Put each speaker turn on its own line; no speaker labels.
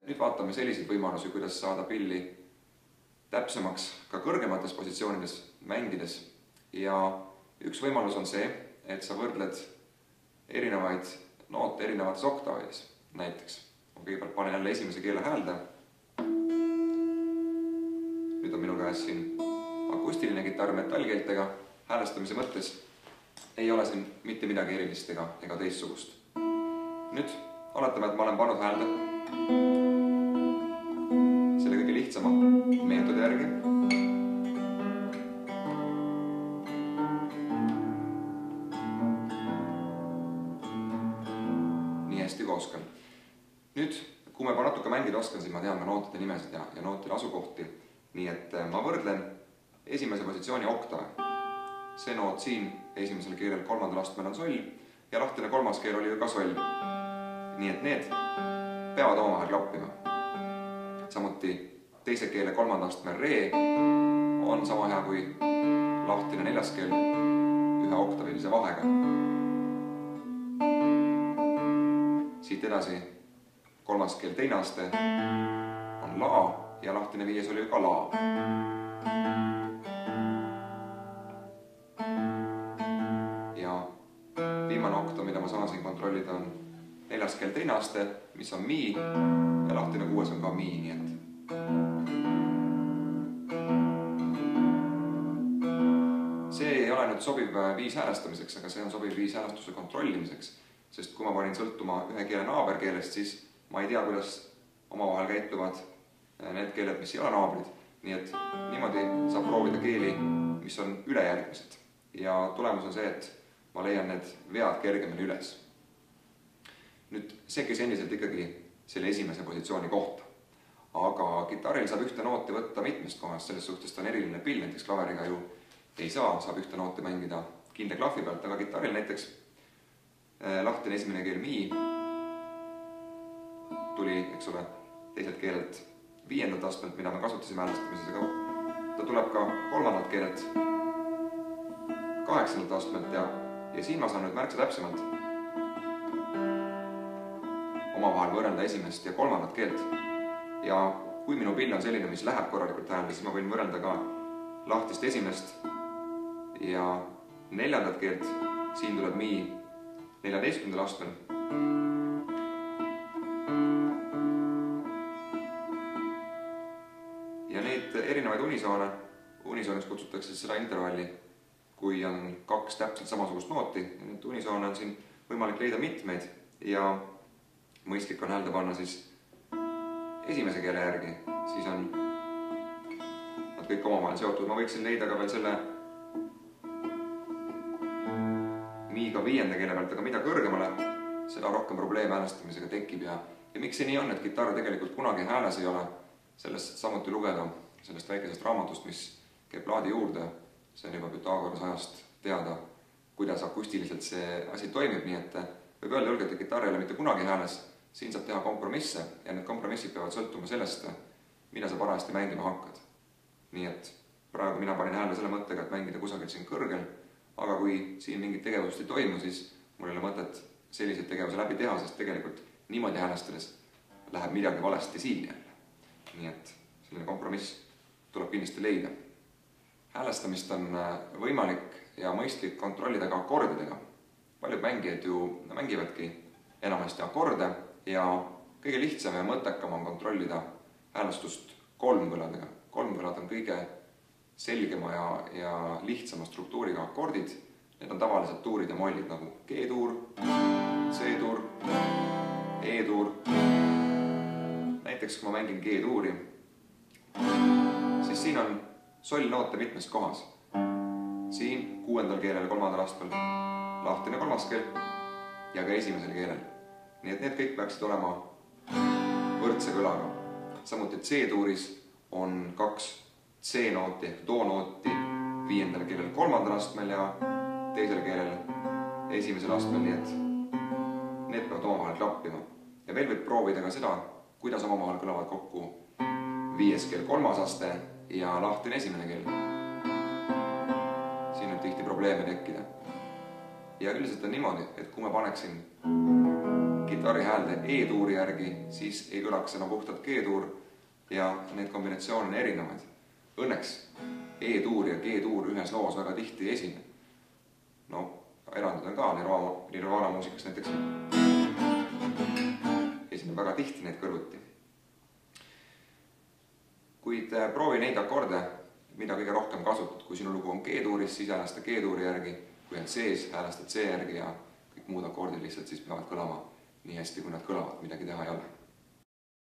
Nüüd vaatame selliseid võimalusi, kuidas saada pilli täpsemaks ka kõrgemates positsioonides mängides. Ja üks võimalus on see, et sa võrdled erinevaid noote erinevates oktaavides. Näiteks ma kõigepealt panen jälle esimese keele häälde. Nüüd on minu käes siin akustiline kitarr metallkeeltega. Häälestamise mõttes ei ole siin mitte midagi erilist ega teistsugust. Nüüd oletame, et ma olen pannud häälde selle kõige lihtsama meetodi järgi. Nii hästi kui oskan. Nüüd, kui ma juba natuke mängida oskan, siis ma tean ka nootide nimesid ja nootide asukohti. Nii et ma võrdlen esimese positsiooni oktaave. See noot siin esimesel keelel kolmandal astmel on soll ja lahtine kolmas keel oli ju ka soll. Nii et need peavad omavahel klappima. Samuti teise keele kolmanda astmel re on sama hea kui lahtine neljas keel ühe oktavilise vahega. Siit edasi kolmas keel teine aste on la ja lahtine viies oli ju ka la. Ja viimane oktav, mida ma saan siin kontrollida, on neljas keel teine aste, mis on mi ja lahtine kuues on ka mi, nii et see ei ole nüüd sobiv viis häälestamiseks, aga see on sobiv viis häälestuse kontrollimiseks, sest kui ma panin sõltuma ühe keele naaberkeelest, siis ma ei tea, kuidas omavahel käituvad need keeled, mis ei ole naabrid. Nii et niimoodi saab proovida keeli, mis on ülejärgmised. Ja tulemus on see, et ma leian need vead kergemini üles. Nüüd see käis endiselt ikkagi selle esimese positsiooni kohta. Aga kitarril saab ühte nooti võtta mitmest kohast, selles suhtes ta on eriline pill, näiteks klaveriga ju ei saa, saab ühte nooti mängida kindla klahvi pealt, aga kitarril näiteks lahtine esimene keel mi tuli, eks ole, teiselt keelelt viiendalt astmelt, mida me kasutasime häälestamises, aga ta tuleb ka kolmandalt keelelt kaheksandalt astmelt ja siin ma saan nüüd märksa täpsemalt omavahel võrrelda esimest ja kolmandat keelt. Ja kui minu pill on selline, mis läheb korralikult häälde, siis ma võin võrrelda ka lahtist esimest ja neljandat keelt. Siin tuleb mi 14. astmel. Ja neid erinevaid unisooniks kutsutakse seda intervalli, kui on kaks täpselt samasugust nooti. Neid unisoone on siin võimalik leida mitmeid ja mõistlik on häälde panna siis esimese keele järgi, siis on nad kõik omavahel seotud. Ma võiksin leida ka veel selle miiga viienda keele pealt, aga mida kõrgemale, seda rohkem probleeme häälestamisega tekib ja miks see nii on, et kitarr tegelikult kunagi hääles ei ole, sellest samuti lugeda sellest väikesest raamatust, mis käib plaadi juurde. See on juba Pythagorase ajast teada, kuidas akustiliselt see asi toimib, nii et võib öelda julgelt, et kitarr ei ole mitte kunagi hääles. Siin saab teha kompromisse ja need kompromissid peavad sõltuma sellest, mida sa parajasti mängima hakkad. Nii et praegu mina panin häälde selle mõttega, et mängida kusagilt siin kõrgel, aga kui siin mingit tegevust ei toimu, siis mul ei ole mõtet selliseid tegevuse läbi teha, sest tegelikult niimoodi häälestades läheb midagi valesti siin jälle. Nii et selline kompromiss tuleb kindlasti leida. Häälestamist on võimalik ja mõistlik kontrollida ka akordidega. Paljud mängijad ju mängivadki enamasti akorde ja kõige lihtsam ja mõttekam on kontrollida häälestust kolmkõladega. Kolmkõlad on kõige selgema ja lihtsama struktuuriga akordid. Need on tavaliselt tuurid ja mollid nagu G-tuur, C-tuur, E-tuur. Näiteks kui ma mängin G-tuuri, siis siin on soll-noote mitmes kohas. Siin kuuendal keelel kolmandal astmel lahtine kolmas keel ja ka esimesel keelel. Nii et need kõik peaksid olema võrdse kõlaga. Samuti C-tuuris on kaks C-nooti ehk do-nooti viiendal keelel kolmandal astmel ja teisel keelel esimesel astmel, nii et need peavad omavahel klappima. Ja veel võib proovida ka seda, kuidas omavahel kõlavad kokku viies keel kolmas aste ja lahtine esimene keel. Siin võib tihti probleeme tekkida. Ja üldiselt on niimoodi, et kui ma paneksin kitarri häälde E-tuuri järgi, siis ei kõlaks enam puhtalt G-tuur ja need kombinatsioone on erinevaid. Õnneks E-tuur ja G-tuur ühes loos väga tihti ei esine. No, erandid on ka, Nirvana muusikas näiteks esineb väga tihti need kõrvuti. Kuid proovi neid akorde, mida kõige rohkem kasutad. Kui sinu lugu on G-tuuris, siis häälesta G-tuuri järgi, kui on C-s, häälestad C järgi ja kõik muud akordid lihtsalt siis peavad kõlama nii hästi, kui nad kõlavad, midagi teha ei ole.